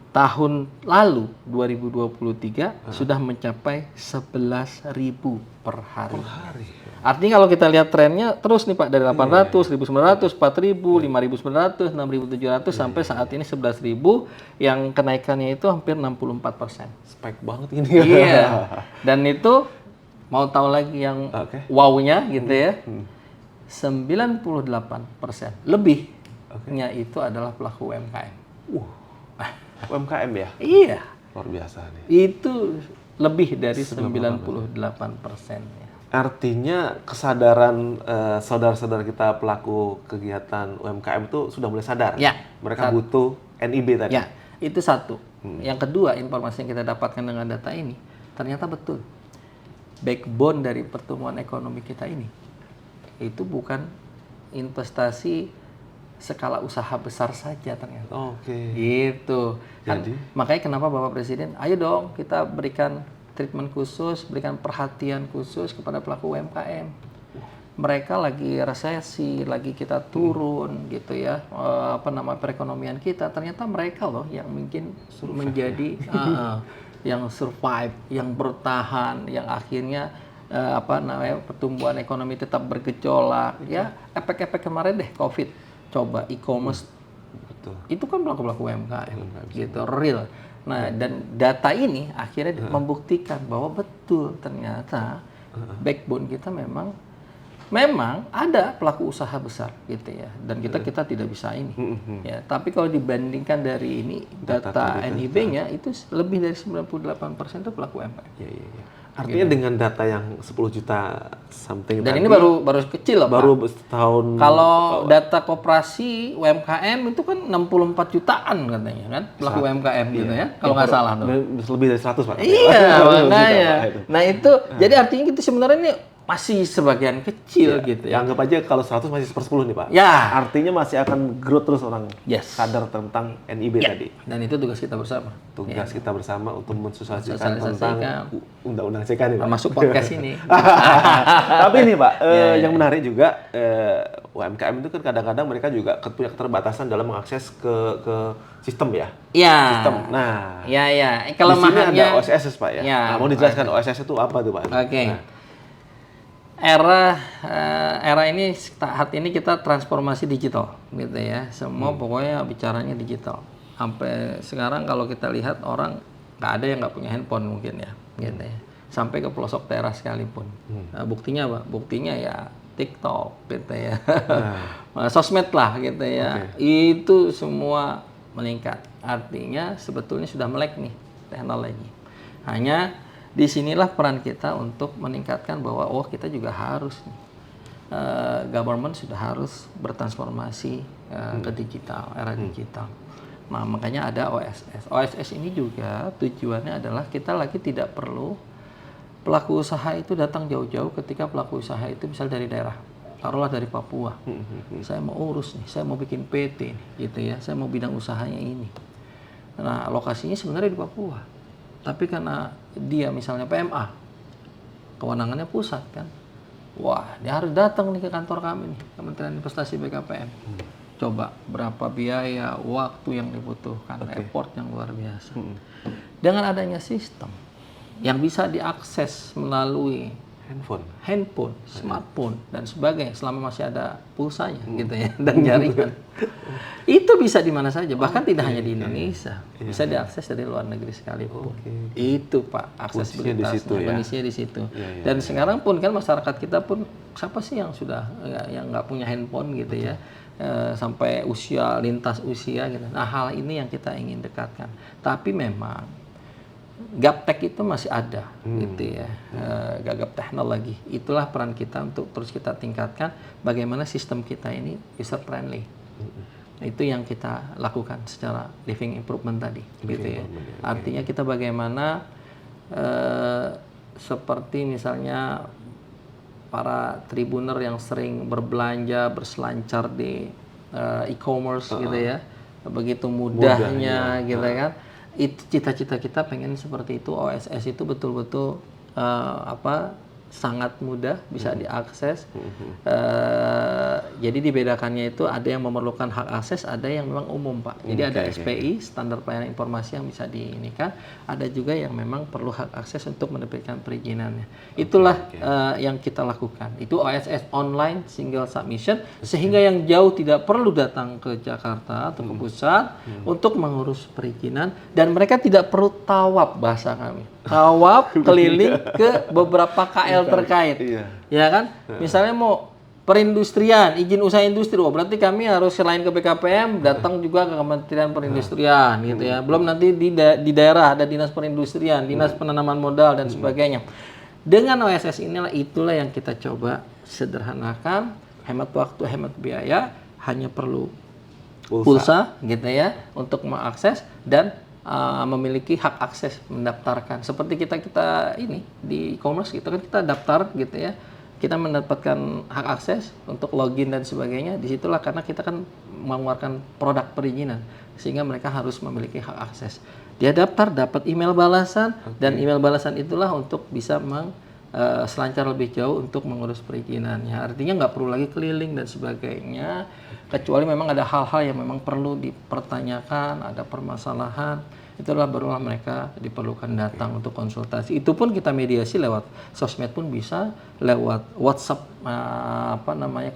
Tahun lalu 2023 sudah mencapai 11.000 per hari. Artinya kalau kita lihat trennya terus nih Pak, dari 800, 1.900, 4.000, 5.900, 6.700 sampai saat ini 11.000 yang kenaikannya itu hampir 64%. Spike banget ini. Iya. Dan itu mau tahu lagi yang wow-nya gitu ya. 98% lebihnya itu adalah pelaku UMKM. UMKM ya? Iya. Luar biasa nih. Itu lebih dari 98%. Artinya kesadaran saudara-saudara kita pelaku kegiatan UMKM itu sudah mulai sadar. Ya. Mereka butuh NIB tadi. Ya, itu satu. Yang kedua, informasi yang kita dapatkan dengan data ini ternyata betul. Backbone dari pertumbuhan ekonomi kita ini itu bukan investasi skala usaha besar saja ternyata. Gitu. Jadi makanya kenapa Bapak Presiden, ayo dong kita berikan treatment khusus, berikan perhatian khusus kepada pelaku UMKM. Mereka lagi resesi, lagi kita turun gitu ya, perekonomian kita. Ternyata mereka loh yang mungkin menjadi yang survive, yang bertahan, yang akhirnya pertumbuhan ekonomi tetap bergejolak ya. Efek-efek kemarin deh COVID, coba e-commerce, itu kan pelaku-pelaku UMKM gitu, real. Nah, dan data ini akhirnya membuktikan bahwa betul ternyata backbone kita memang ada pelaku usaha besar gitu ya, dan kita tidak bisa ini ya. Tapi kalau dibandingkan dari ini data NIB-nya itu lebih dari 98% itu pelaku UMKM. Artinya dengan data yang 10 juta something dan tadi, ini baru kecil loh, baru Pak. setahun. Kalau data koperasi UMKM itu kan 64 jutaan katanya kan pelaku UMKM gitu ya, kalau nggak salah tuh. Lebih dari 100 Pak. Iya, makanya. Nah itu jadi artinya kita sebenarnya ini masih sebagian kecil gitu ya. Anggap aja kalau 100 masih 1/10 nih Pak. Ya. Artinya masih akan growth terus orang sadar tentang NIB tadi. Dan itu tugas kita bersama. Tugas kita bersama untuk mensosialisasikan tentang undang-undang CK nih Pak. Masuk podcast ini. Tapi nih Pak, yang menarik juga UMKM itu kan kadang-kadang mereka juga punya keterbatasan dalam mengakses ke sistem ya. Iya. Sistem. Nah. Iya. Kelemahannya di sini ada OSS Pak ya. Nah, mau dijelaskan OSS itu apa tuh Pak? Oke. Era ini saat ini kita transformasi digital gitu ya. Semua pokoknya bicaranya digital. Sampai sekarang kalau kita lihat orang nggak ada yang nggak punya handphone mungkin ya, gitu ya. sampai ke pelosok daerah sekalipun. Nah, buktinya apa? Buktinya ya TikTok gitu ya. Sosmed lah gitu ya. Itu semua meningkat. Artinya sebetulnya sudah melek nih teknologi. Hanya disinilah peran kita untuk meningkatkan bahwa kita juga harus nih, government sudah harus bertransformasi ke digital, era digital. Nah, makanya ada OSS. OSS ini juga tujuannya adalah kita lagi tidak perlu pelaku usaha itu datang jauh-jauh ketika pelaku usaha itu misal dari daerah. Taruhlah dari Papua. Saya mau urus nih, saya mau bikin PT nih, gitu ya. Saya mau bidang usahanya ini. Nah, lokasinya sebenarnya di Papua. Tapi karena dia misalnya PMA, kewenangannya pusat kan. Wah, dia harus datang nih ke kantor kami nih, Kementerian Investasi BKPM. Coba berapa biaya, waktu yang dibutuhkan, effort yang luar biasa. Dengan adanya sistem yang bisa diakses melalui handphone, smartphone dan sebagainya selama masih ada pulsanya gitu ya dan jaringan. Itu bisa di mana saja, bahkan tidak hanya di Indonesia, bisa diakses dari luar negeri sekalipun. Itu Pak, aksesibilitasnya, kondisinya di situ. Dan sekarang pun kan masyarakat kita pun siapa sih yang sudah yang nggak punya handphone gitu ya. Sampai usia, lintas usia gitu. Nah, hal ini yang kita ingin dekatkan. Tapi memang gaptek itu masih ada gitu ya. Gap teknologi. Itulah peran kita untuk terus kita tingkatkan bagaimana sistem kita ini user friendly. Itu yang kita lakukan secara living improvement tadi gitu ya. Artinya kita bagaimana seperti misalnya para tribuner yang sering berbelanja, berselancar di e-commerce gitu ya, begitu mudahnya gitu kan. Itu cita-cita kita pengen seperti itu. OSS itu betul-betul sangat mudah bisa diakses. Jadi dibedakannya itu ada yang memerlukan hak akses, ada yang memang umum Pak. Jadi ada SPI, standar pelayanan informasi yang bisa diinikan, ada juga yang memang perlu hak akses untuk menerbitkan perizinannya. Itulah yang kita lakukan. Itu OSS online single submission, sehingga yang jauh tidak perlu datang ke Jakarta atau ke pusat untuk mengurus perizinan, dan mereka tidak perlu tawaf bahasa kami. Tawaf keliling ke beberapa KL terkait, ya kan? Misalnya mau perindustrian, izin usaha industri, berarti kami harus selain ke BKPM datang juga ke Kementerian Perindustrian, gitu ya. Belum nanti di daerah ada dinas perindustrian, dinas penanaman modal dan sebagainya. Dengan OSS itulah yang kita coba sederhanakan, hemat waktu, hemat biaya, hanya perlu pulsa gitu ya untuk mengakses dan memiliki hak akses mendaftarkan. Seperti kita ini di e-commerce gitu kan, kita daftar gitu ya, kita mendapatkan hak akses untuk login dan sebagainya. Disitulah karena kita kan mengeluarkan produk perizinan, sehingga mereka harus memiliki hak akses. Dia daftar, dapat email balasan, dan email balasan itulah untuk bisa selancar lebih jauh untuk mengurus perizinannya. Artinya nggak perlu lagi keliling dan sebagainya, kecuali memang ada hal-hal yang memang perlu dipertanyakan, ada permasalahan. Itulah barulah mereka diperlukan datang untuk konsultasi. Itu pun kita mediasi lewat sosmed pun bisa, lewat WhatsApp,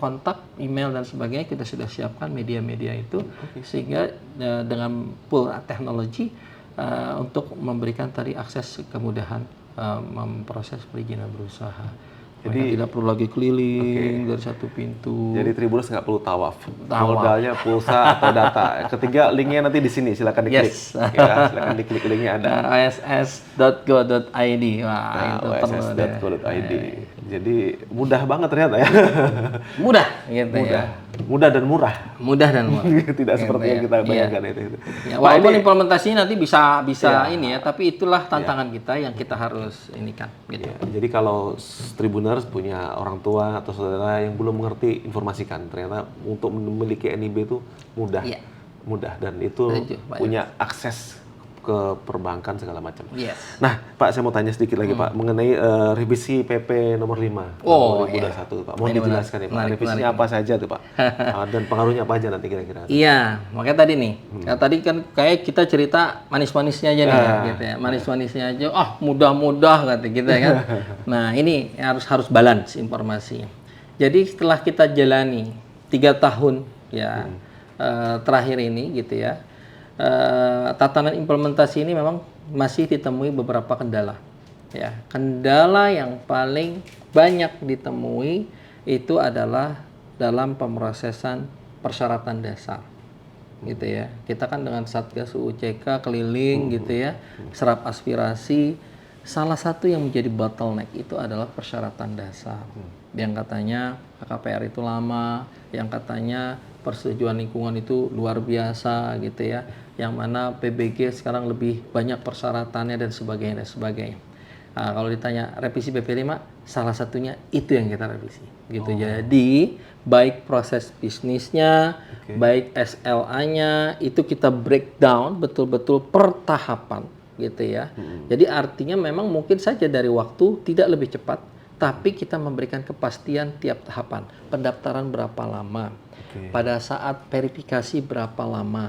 kontak, email dan sebagainya, kita sudah siapkan media-media itu, sehingga dengan pool teknologi untuk memberikan tadi akses kemudahan memproses perizinan berusaha. Jadi tidak perlu lagi keliling dari satu pintu. Jadi Tribuners nggak perlu tawaf. Modalnya pulsa atau data. Ketiga linknya nanti di sini, silakan diklik. Ya, silakan diklik linknya ada. oss.go.id. Wah, itu oss.go.id. Jadi mudah banget ternyata ya. Mudah gitu ya. Mudah dan murah. Mudah dan murah. Tidak seperti yang kita bayangkan itu. Ya, walaupun implementasinya nanti bisa ini ya, tapi itulah tantangan kita yang kita harus inikan gitu. Ya, jadi kalau Tribuners punya orang tua atau saudara yang belum mengerti, informasikan. Ternyata untuk memiliki NIB itu mudah. Mudah, dan itu punya akses ke perbankan segala macam. Nah, Pak, saya mau tanya sedikit lagi Pak mengenai revisi PP nomor 5 2021 Pak. Mau dijelaskan ya Pak, revisinya apa saja tuh Pak? Dan pengaruhnya apa aja nanti kira-kira? Iya, makanya tadi nih. Tadi kan kayak kita cerita manis-manisnya aja nih gitu ya. Manis-manisnya aja, mudah-mudah kata kita kan. Nah, ini harus balance informasi. Jadi setelah kita jalani 3 tahun ya terakhir ini gitu ya. Tatanan implementasi ini memang masih ditemui beberapa kendala. Ya, kendala yang paling banyak ditemui itu adalah dalam pemrosesan persyaratan dasar. Gitu ya. Kita kan dengan Satgas UUCK keliling gitu ya, serap aspirasi. Salah satu yang menjadi bottleneck itu adalah persyaratan dasar. Yang katanya KKPR itu lama, yang katanya persetujuan lingkungan itu luar biasa gitu ya. Yang mana PBG sekarang lebih banyak persyaratannya dan sebagainya dan sebagainya. Nah, kalau ditanya revisi PP5, salah satunya itu yang kita revisi gitu. Jadi baik proses bisnisnya, baik SLA-nya itu kita breakdown betul-betul per tahapan gitu ya. Jadi artinya memang mungkin saja dari waktu tidak lebih cepat, tapi kita memberikan kepastian tiap tahapan. Pendaftaran berapa lama? Pada saat verifikasi berapa lama?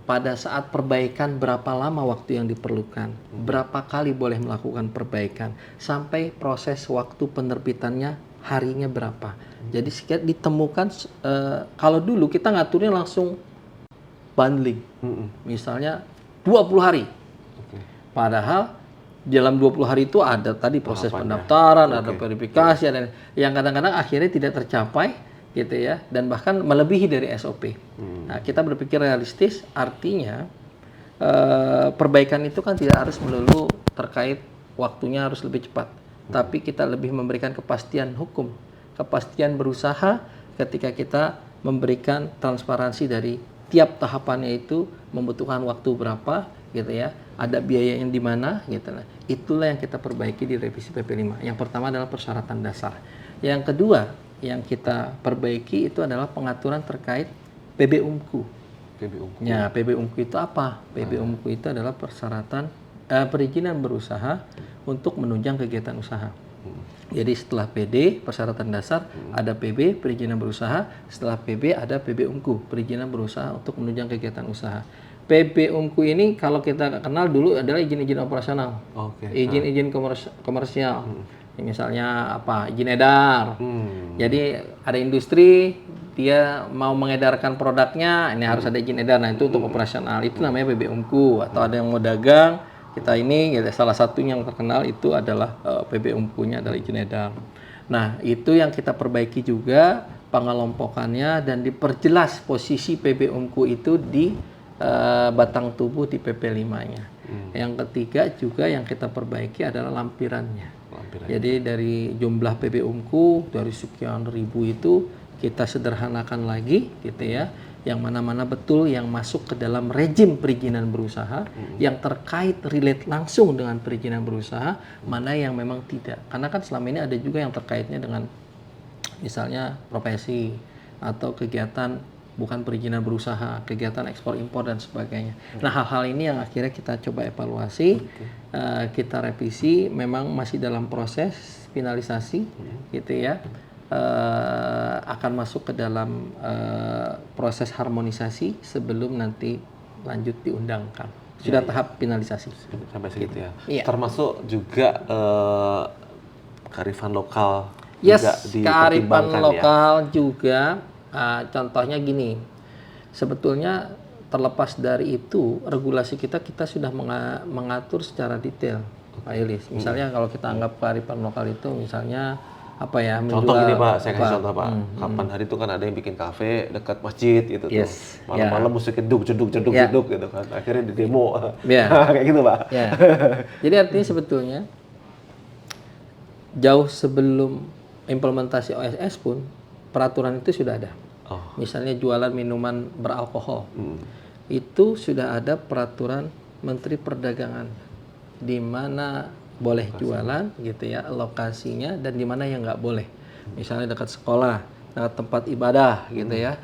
Pada saat perbaikan berapa lama waktu yang diperlukan? Berapa kali boleh melakukan perbaikan? Sampai proses waktu penerbitannya harinya berapa? Jadi sekitar ditemukan kalau dulu kita ngaturnya langsung bundling. Misalnya 20 hari. Padahal dalam 20 hari itu ada tadi proses pendaftaran, ada verifikasi, ada yang kadang-kadang akhirnya tidak tercapai gitu ya, dan bahkan melebihi dari SOP. Nah, kita berpikir realistis, artinya perbaikan itu kan tidak harus melulu terkait waktunya harus lebih cepat, tapi kita lebih memberikan kepastian hukum, kepastian berusaha ketika kita memberikan transparansi dari tiap tahapannya itu membutuhkan waktu berapa gitu ya, ada biaya yang di mana gitu. Itulah yang kita perbaiki di revisi PP5. Yang pertama adalah persyaratan dasar. Yang kedua yang kita perbaiki itu adalah pengaturan terkait PB-UMKU. Ya, PB-UMKU itu apa? PB-UMKU itu adalah persyaratan perizinan berusaha untuk menunjang kegiatan usaha. Jadi setelah PD, persyaratan dasar, ada PB, perizinan berusaha. Setelah PB ada PB-UMKU, perizinan berusaha untuk menunjang kegiatan usaha. PB-UMKU ini kalau kita kenal dulu adalah izin-izin operasional, izin-izin komersial. Misalnya apa, izin edar. Jadi ada industri, dia mau mengedarkan produknya, ini harus ada izin edar. Nah itu untuk operasional, itu namanya PB-UMKU. Atau ada yang mau dagang, kita ini ya, salah satu yang terkenal itu adalah PB-UMKU-nya adalah izin edar. Nah itu yang kita perbaiki juga pengelompokannya dan diperjelas posisi PB-UMKU itu di batang tubuh di PP5-nya. Yang ketiga juga yang kita perbaiki adalah lampirannya. Jadi dari jumlah PB-UMKU dari sekian ribu itu kita sederhanakan lagi gitu ya. Yang mana-mana betul yang masuk ke dalam rejim perizinan berusaha, yang terkait relate langsung dengan perizinan berusaha, mana yang memang tidak. Karena kan selama ini ada juga yang terkaitnya dengan misalnya profesi atau kegiatan bukan perizinan berusaha, kegiatan ekspor impor dan sebagainya. Nah hal-hal ini yang akhirnya kita coba evaluasi, kita revisi, memang masih dalam proses finalisasi, gitu ya. Akan masuk ke dalam proses harmonisasi sebelum nanti lanjut diundangkan. Sudah tahap finalisasi. Sampai segitu ya. Iya. Termasuk juga kearifan lokal Yes, juga kearifan dipertimbangkan lokal juga. Contohnya gini, sebetulnya terlepas dari itu regulasi kita sudah mengatur secara detail, Pak Ilis. Misalnya kalau kita anggap kearifan lokal itu misalnya apa ya? Contoh gini Pak, saya kasih contoh Pak. Kapan hari itu kan ada yang bikin kafe dekat masjid gitu tuh. Malam-malam musiknya jeduk gitu kan. Akhirnya di demo. Kayak gitu Pak. Jadi artinya sebetulnya jauh sebelum implementasi OSS pun peraturan itu sudah ada. Misalnya jualan minuman beralkohol. Itu sudah ada peraturan Menteri Perdagangan di mana boleh jualan gitu ya, lokasinya, dan di mana yang nggak boleh. Misalnya dekat sekolah, dekat tempat ibadah gitu ya.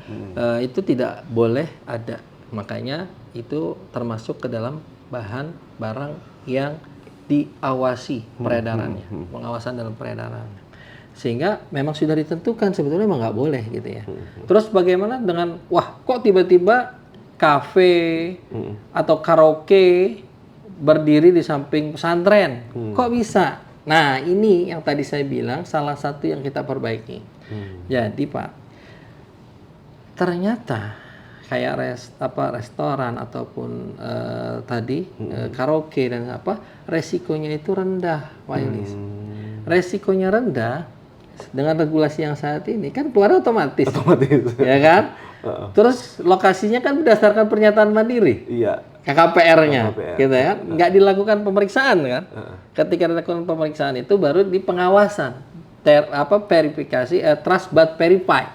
Itu tidak boleh ada. Makanya itu termasuk ke dalam bahan barang yang diawasi peredarannya, pengawasan dalam peredarannya. Sehingga memang sudah ditentukan sebetulnya memang nggak boleh gitu ya. Terus bagaimana dengan kok tiba-tiba kafe atau karaoke berdiri di samping pesantren? Kok bisa? Nah ini yang tadi saya bilang salah satu yang kita perbaiki. Jadi Pak, ternyata kayak restoran ataupun tadi karaoke dan resikonya itu rendah, Pak Yulis. Resikonya rendah dengan regulasi yang saat ini kan keluar otomatis. Ya kan? Terus lokasinya kan berdasarkan pernyataan mandiri. Iya. KKPR-nya, gitu ya. Nggak dilakukan pemeriksaan kan? Ketika dilakukan pemeriksaan itu baru di pengawasan, verifikasi, trust but verify,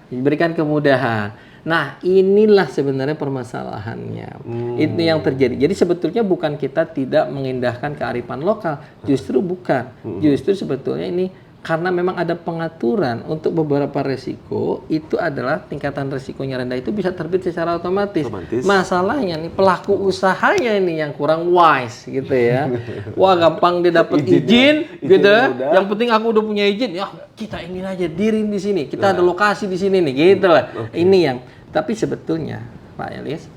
diberikan kemudahan. Nah, inilah sebenarnya permasalahannya. Itu yang terjadi. Jadi sebetulnya bukan kita tidak mengindahkan kearifan lokal, justru bukan. Justru sebetulnya ini karena memang ada pengaturan untuk beberapa resiko, itu adalah tingkatan resikonya rendah itu bisa terbit secara otomatis. Masalahnya nih pelaku usahanya ini yang kurang wise gitu ya. Wah, gampang dia dapat izin gitu ya. Yang penting aku udah punya izin, ya kita ingin aja diri di sini. Kita ada lokasi di sini nih, gitu lah. Ini yang tapi sebetulnya Pak Elis,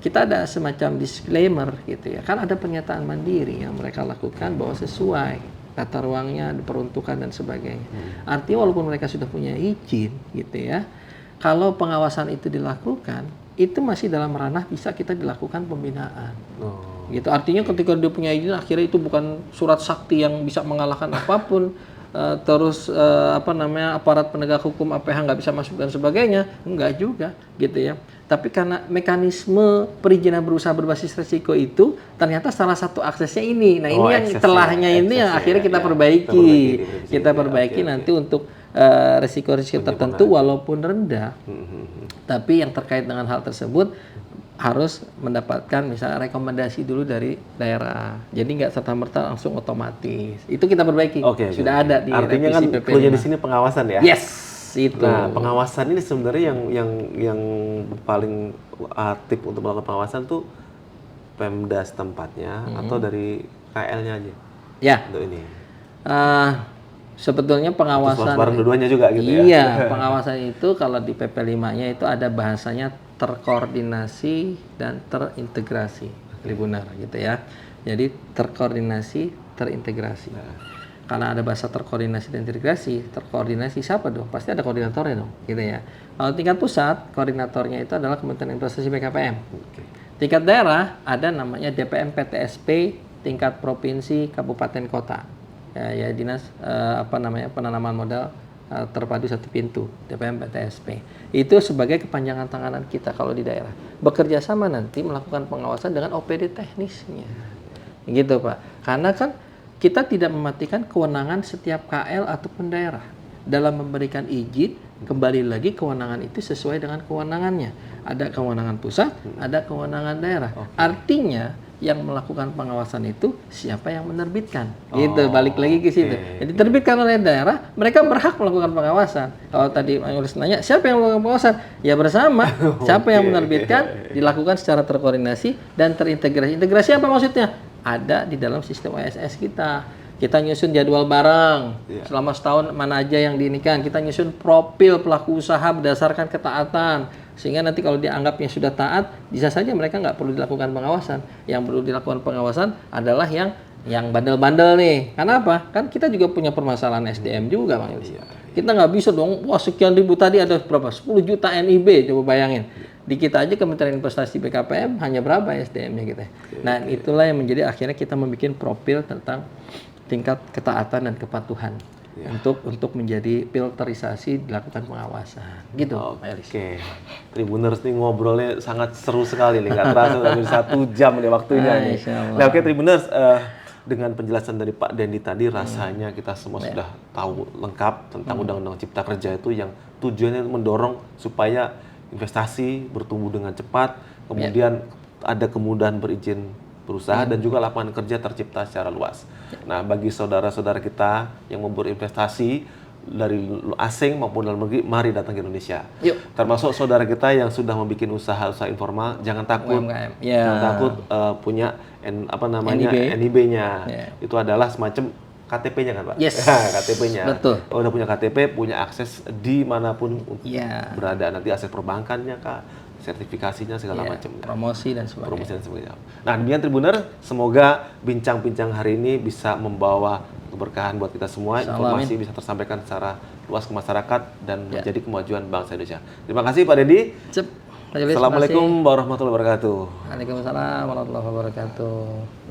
kita ada semacam disclaimer gitu ya. Kan ada pernyataan mandiri yang mereka lakukan bahwa sesuai tata ruangnya, diperuntukkan dan sebagainya. Artinya walaupun mereka sudah punya izin gitu ya, kalau pengawasan itu dilakukan, itu masih dalam ranah bisa kita dilakukan pembinaan. Gitu. Artinya ketika dia punya izin, akhirnya itu bukan surat sakti yang bisa mengalahkan apapun. Terus aparat penegak hukum APH nggak bisa masuk dan sebagainya, enggak juga gitu ya. Tapi karena mekanisme perizinan berusaha berbasis resiko itu ternyata salah satu aksesnya ini. Nah, ini yang celahnya ini yang akhirnya kita perbaiki. Kita perbaiki nanti untuk resiko-resiko tertentu walaupun rendah. Tapi yang terkait dengan hal tersebut harus mendapatkan misalnya rekomendasi dulu dari daerah. Jadi nggak serta-merta langsung otomatis. Itu kita perbaiki. Sudah ada di artinya kan cluenya di sini pengawasan ya. Yes, itu. Nah, pengawasan ini sebenarnya yang paling aktif untuk melakukan pengawasan tuh Pemda setempatnya atau dari KL-nya aja. Ya. Untuk ini. Sebetulnya pengawasan bareng dua-duanya juga gitu ya. Iya, pengawasan itu kalau di PP5-nya itu ada bahasanya terkoordinasi dan terintegrasi, Tribunar gitu ya. Jadi terkoordinasi, terintegrasi. Karena ada bahasa terkoordinasi dan terintegrasi, terkoordinasi siapa dong? Pasti ada koordinatornya dong, gitu ya. Kalau tingkat pusat, koordinatornya itu adalah Kementerian Investasi BKPM. Tingkat daerah ada namanya DPM PTSP, tingkat provinsi, kabupaten, kota. Ya dinas penanaman modal terpadu satu pintu, DPM PTSP. Itu sebagai kepanjangan tangan kita kalau di daerah. Bekerja sama nanti melakukan pengawasan dengan OPD teknisnya. Gitu Pak. Karena kan kita tidak mematikan kewenangan setiap KL ataupun daerah. Dalam memberikan izin, kembali lagi kewenangan itu sesuai dengan kewenangannya. Ada kewenangan pusat, ada kewenangan daerah. Artinya yang melakukan pengawasan itu siapa yang menerbitkan, gitu. Balik lagi ke situ. Jadi diterbitkan oleh daerah, mereka berhak melakukan pengawasan. Kalau tadi Mas nanya siapa yang melakukan pengawasan, ya bersama. Siapa yang menerbitkan dilakukan secara terkoordinasi dan terintegrasi. Integrasi apa maksudnya? Ada di dalam sistem OSS kita. Kita nyusun jadwal bareng selama setahun mana aja yang diinikan. Kita nyusun profil pelaku usaha berdasarkan ketaatan. Sehingga nanti kalau dianggapnya sudah taat, bisa saja mereka nggak perlu dilakukan pengawasan. Yang perlu dilakukan pengawasan adalah yang bandel-bandel nih. Karena apa? Kan kita juga punya permasalahan SDM juga, Bang Yus. Kita nggak bisa dong, wah sekian ribu tadi ada berapa? 10 juta NIB, coba bayangin. Di kita aja Kementerian Investasi BKPM hanya berapa SDM-nya kita. Nah, itulah yang menjadi akhirnya kita membuat profil tentang tingkat ketaatan dan kepatuhan. Untuk menjadi filterisasi dilakukan pengawasan gitu. Oke, Tribuners nih ngobrolnya sangat seru sekali nih, nggak terasa udah 1 jam nih waktunya nih. Nah, oke Tribuners, dengan penjelasan dari Pak Dendi tadi rasanya kita semua sudah tahu lengkap tentang Undang-Undang Cipta Kerja itu yang tujuannya mendorong supaya investasi bertumbuh dengan cepat, kemudian ada kemudahan berizin berusaha dan juga lapangan kerja tercipta secara luas. Nah, bagi saudara-saudara kita yang mau berinvestasi dari asing maupun dalam negeri, mari datang ke Indonesia. Termasuk saudara kita yang sudah membuat usaha informal, jangan takut, jangan takut punya NIB-nya. Itu adalah semacam KTP-nya kan Pak? Yes. KTP-nya. Betul. Udah punya KTP, punya akses dimanapun berada. Nanti akses perbankannya Kak, sertifikasinya segala macam. Promosi dan sebagainya. Nah, demikian Tribuner, semoga bincang-bincang hari ini bisa membawa keberkahan buat kita semua. Informasi bisa tersampaikan secara luas ke masyarakat dan menjadi kemajuan bangsa Indonesia. Terima kasih Pak Dendi. Pak Julius, Assalamualaikum warahmatullahi wabarakatuh. Waalaikumsalam warahmatullahi wabarakatuh.